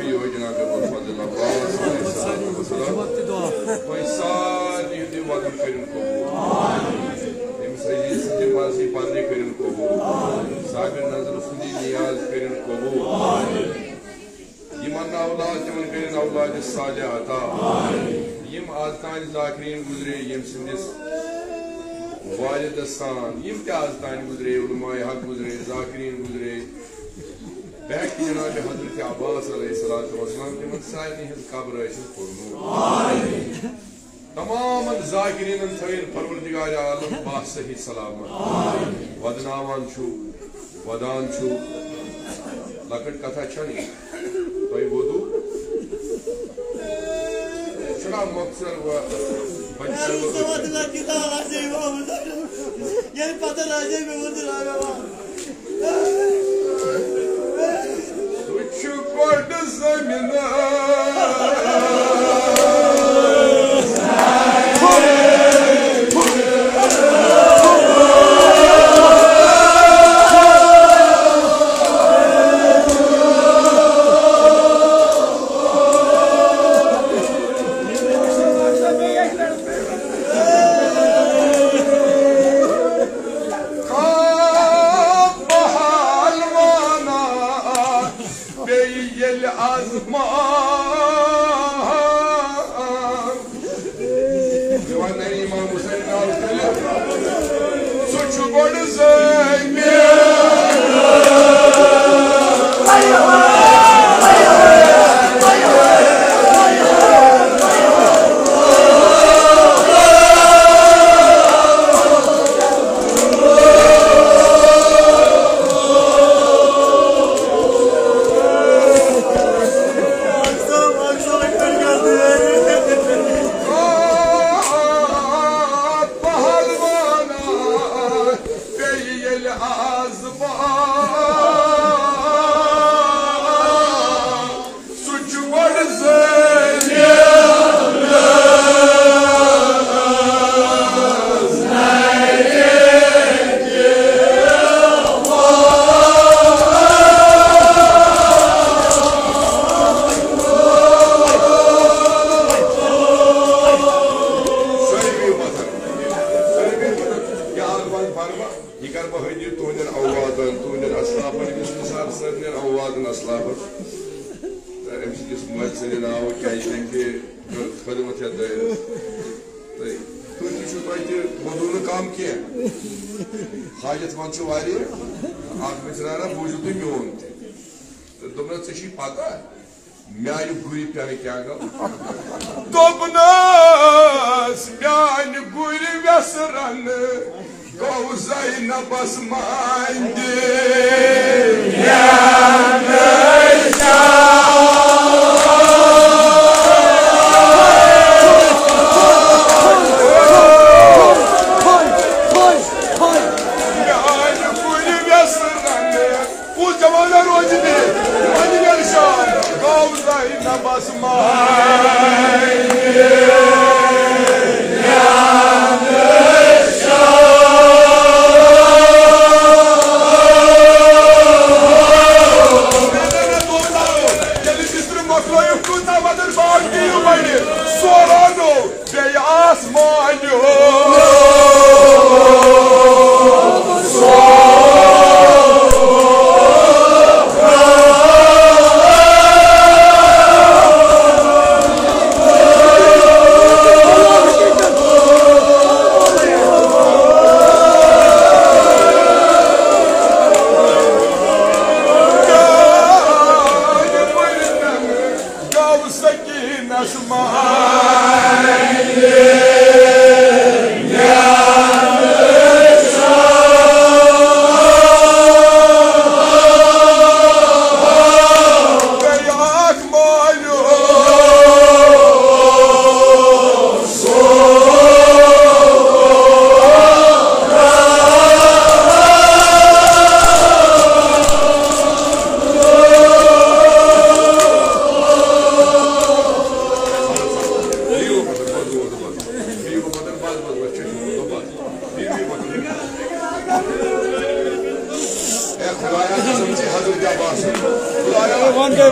बाकी हो जनाब फजल अब्बास कोई सारी वदन करिन को इम सही सच्चे मर्जी पाने करिन को साबिर नजर सुनी नियाज करिन को यमन औलाद तिमन करिन औलाद सालिह अता यम आज तान जाकिरीन गुजरे यम सिंदिस वालिदस्तान यम क्या आज तान गुजरे उलमाए हक गुजरे जाकिरीन गुजरे बैक जनाब हजरत अब्बास अलैहिस्सलाम तिमन सारी हिंद कब्र कोरमु तमाम जाकिरीन थैर परवरदिगार आलम बासही सलामत वदनावान छु वदान छु लकट कथा छनी तोय वदू छड़ा मक्सर व पंचर व किताब आजे ये पता राजे में वदू आवे तुझ कोड ज़मीना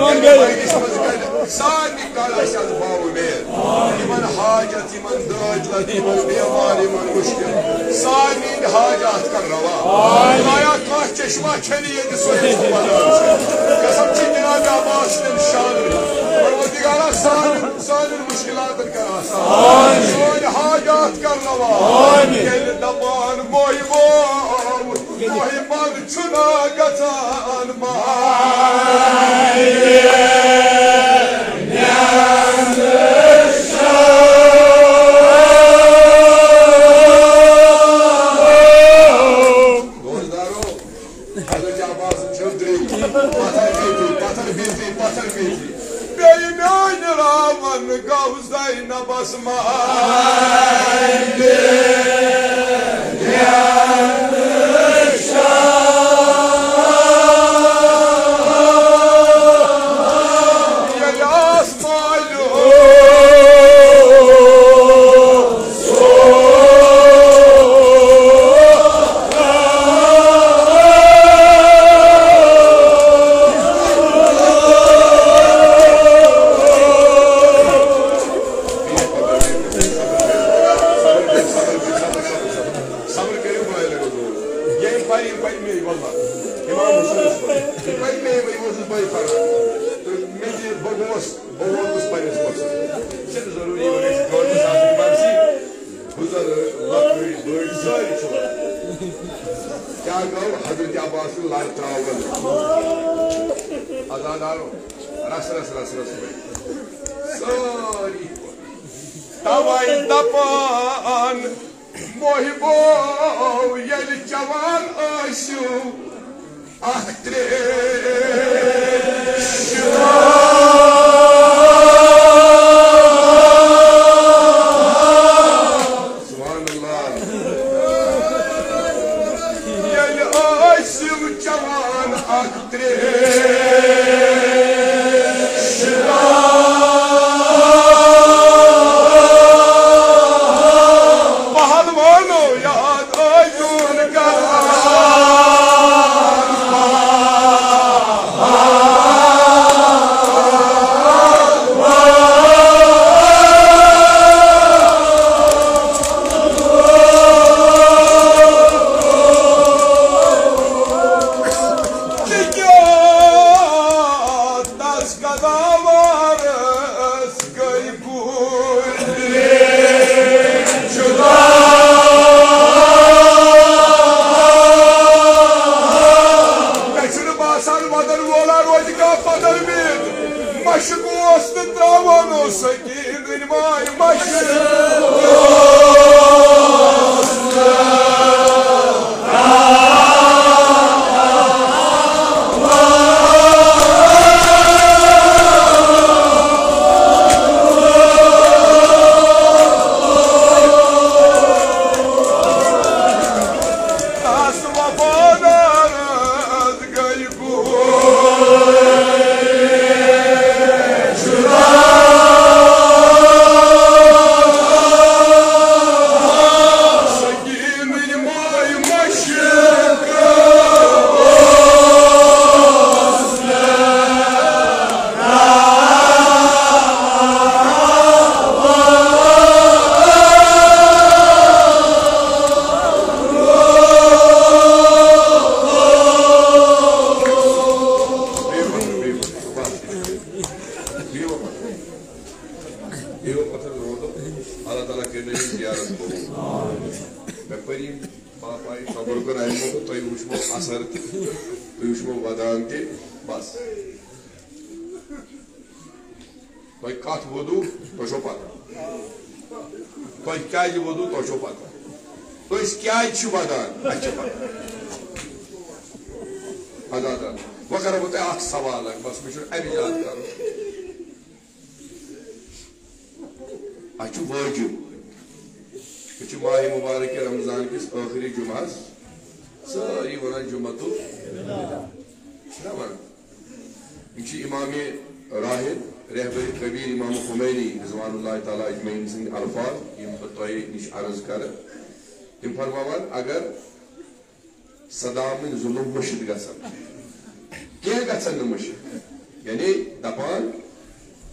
One guy. सारी कल बाउमेद इन हाजत इन दलत इन बेमार इन मुश्किल सारी हाजत कर रवा खुदाया कह चश्मा छनी ये कसम जनाब अब्बास शान परवरदिगारा सारी मुश्किलात कर आसान सोन हाजत कर रवा दपान मोहिबो मोहिमन छुना गजान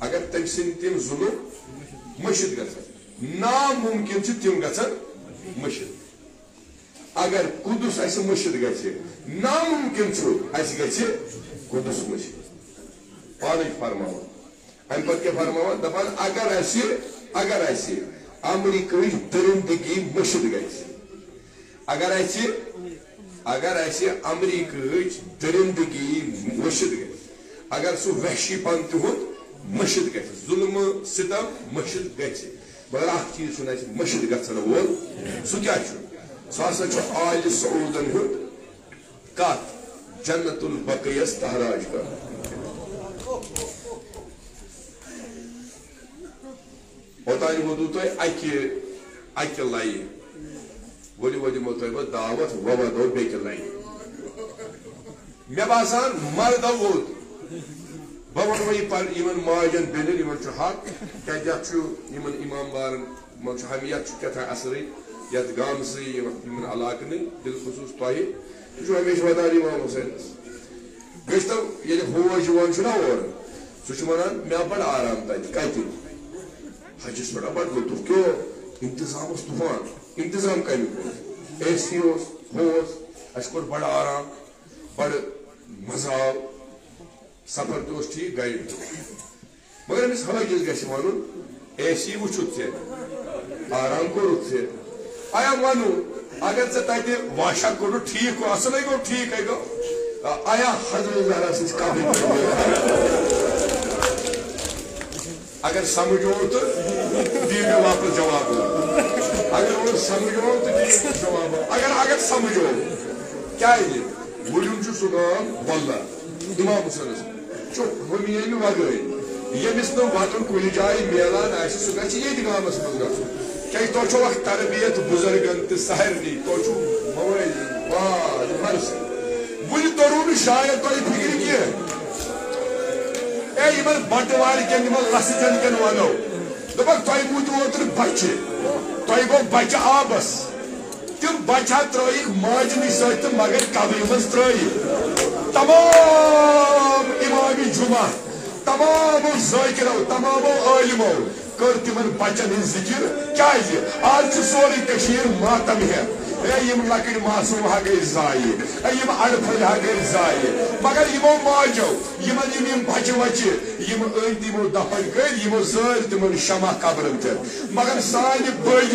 अगर तम सिम जुलूम मशिद गसन नामुमकिन तिम गसन मशिद अगर कुदुस ऐसे मशिद गए नामुमकिन गए कुदुस मशिद पान फरमावा अम पे क्या फरमावा दपान अगर अमरीका दरिंदगी मशिद गए अगर अमरीका दरिंदगी मशिद गए अगर सह वहशीपन तुंद मशिद गए जुल्म सितम मशिद गए मगर अख चीज मशिद गसन वोल सह क्या सह आल सऊदन हुंद कत जन्नतुल बक़यस तहराज कर ओतान वो तुम अक लाइन वो दिमो तुम बह दावत वदो बेक लाइन मे बासान मर्द वोत बह वो इन माजन बेन हक क्या इमाम बारन हमियत क्या असर ये गामस इलाक बिलखसूस तुह हमेशा वदान इमाम हुसैन गो ये होज और सह मे बड़ आराम तत हजस पे बड़ लुत्फ क्यों इंतजाम तूफान इंतजाम कमिक AC होस कोर बड़ आराम बड़ मजा आव सफर तो ठीक गाइड मगर अमिस हजस गि वन AC वुचुत ऐ आराम कोरुत ऐ आया वनु अगर ते वाशा कोर ठीक असल गो ठीक गो आया हजरत अगर समझो तो दीजिए वापस जवाब अगर वो समझो तो दीजिए जवाब अगर समझो क्या ये वुजुम सुगाम वल्ला इमाम हुसैन चुप हम वगई यमिस नो वातन कुल जाय मेलान सह ये गामस मज क्या तो तरबियत बुजुर्गन तो सारनी तो मवल वाज मर्स वो तरू शायद तुम फिक्र कह बटवार कन लसन कन वनो दपक तुम मुत ओतर बच्चे तुम गो बच्चे आबस तम बच्चा त्रिक माजनी सत मगर कब्र मज त्रिक तमाम इमाम जुमा तमाम ज़ाकिरो तमाम आलिमो कर तिमन बच्चन हज जिक्र क्या आज सोरी मातम है लकड़ मासूम हा गई जाये अड़फल हा गई जाये मगर यमो माजो बच्चे वच्चे तमो दफन कर जल तिमन शमा कब्रन पे मगर सान बज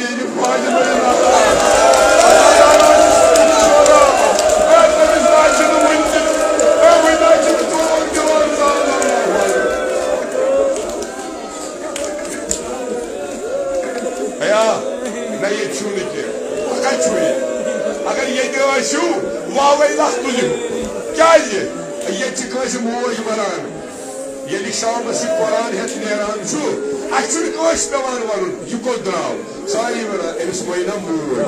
अगर ये वावे लख तुलिम क्या ये मोज वरान ये शाम कुरान हेत नेरान पेवान वन यह को द्राव सारी वन अमिस मोना मूर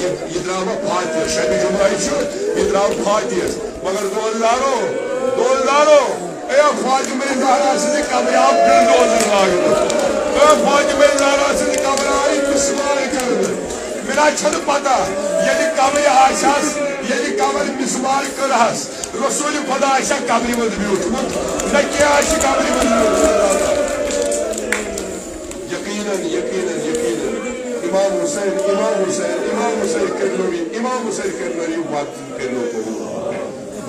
यह द्राव फातिह शब जुमा यह द्राव फातिह मगर दोलदारो फातिमा ज़हरा सद कब्र आव बिलडोजर लागन फातिमा ज़हरा सद कब्र आई मिसमार कर मेरा छन पता ये कब्र आशास ये कब्र मिसमार करहस रसूल खुदा आशा कब्र मज ब्यूठमुत न क्या कब्र मज यकीनन यकीनन यकीनन इमाम हुसैन करनोरी वक्त करनो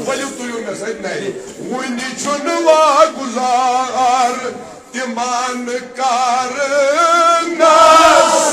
वली तुलियो मे सत नारी वनी छन वा गुजार तिमान कार नास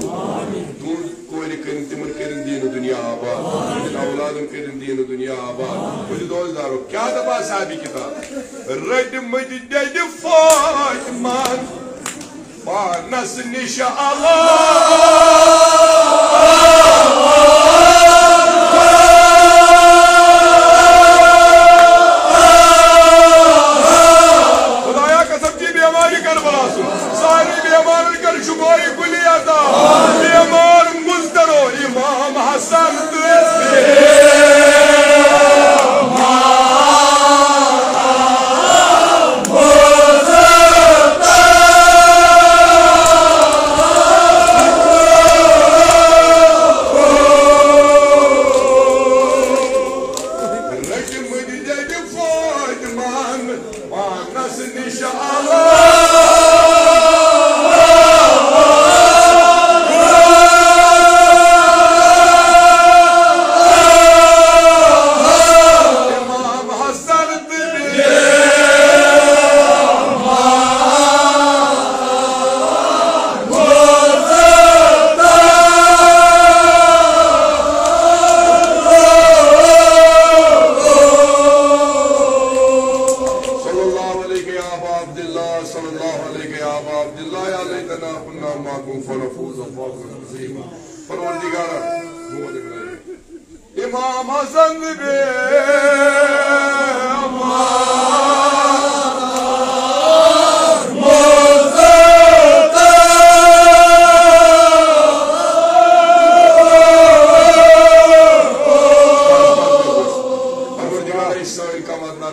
कोर कर दीन दुनिया आबाद औलादन कर दीन दुनिया आबाद दोजदारो क्या दबा साहबी किताब रट मद डड फातिमान पानस निश खुदाया कसम की बीमारी कर बला सारी बीमार कर शुमारी कुली आता बीमार मुस्तरो इमाम हसन इमाम हसन बे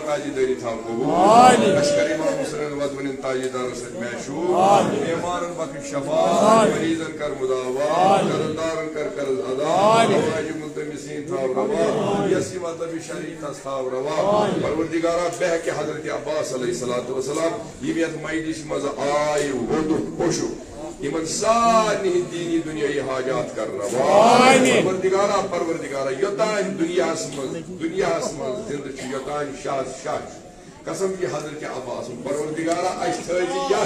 ताजीदारी था लश्कर इमाम हुसैन वदवन ताजीदार से मैशूर बीमारन बख्श शफा मरीजन कर मुदावा कर्जदारन कर कर्ज अदा हवाई मुल्तमिसीन था रवा यसी मतलब शरीत था रवा परवरदिगारा बह के हजरत अब्बास अलैहिस्सलातु वस्सलाम यमियत मजलिस मज आय वदु पोशु इमन सारी दीनी दुनियाई हाजात कर रवा परवरदिगारा योतान दुनिया जिंद योतान शाह कसम की हजरत अब्बास परवरदिगारा अस थी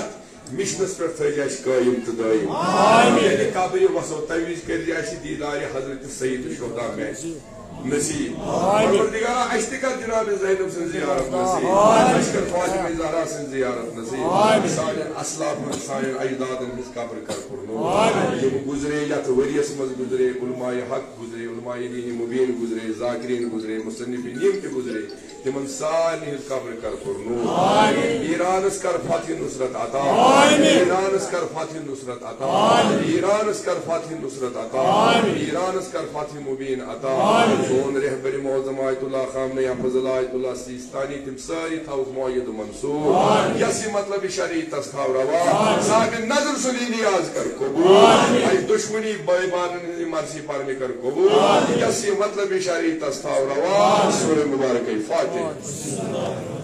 मिशनस पे थज कायम तो दायम कब्र वसो तवीज कर दीदार हजरत सईद शुहदा में नसीब परवरदिगारा अस कर जनाब ज़ैनब सं ज़ियारत नसीब अस कर फातिमा ज़हरा सं ज़ियारत नसीब सानन अस्लाफ सानन अजदादन हिज कब्र कर पुरनो यम गुजरे यथ वरियस मज गुजरे उलमाए हक गुजरे उलमाए दीन मुबीन गुजरे ज़ाकिरीन गुजरे मुसन्निफीन यम ते गुजरे तिमन सारन हिज कब्र कर पुरनो ईरानस कर फतह नुसरत अता ईरानस कर फतह नुसरत अता ईरानस कर फतह नुसरत अता ईरानस कर फतह मुबीन अता सोन रहबर Maujam Ayatollah खामने Afzal Ayatollah Sistani तिम सारी थाउक मुयद मंसूर यसी मतलब शरीयत अस्ताव रवा साग नजर सुनी नियाज कर कबूल आई दुश्मनी बेईमानन मर्जी पर में कर कबूल यसी मतलब शरीयत अस्ताव रवा सूरह मुबारक फातिहा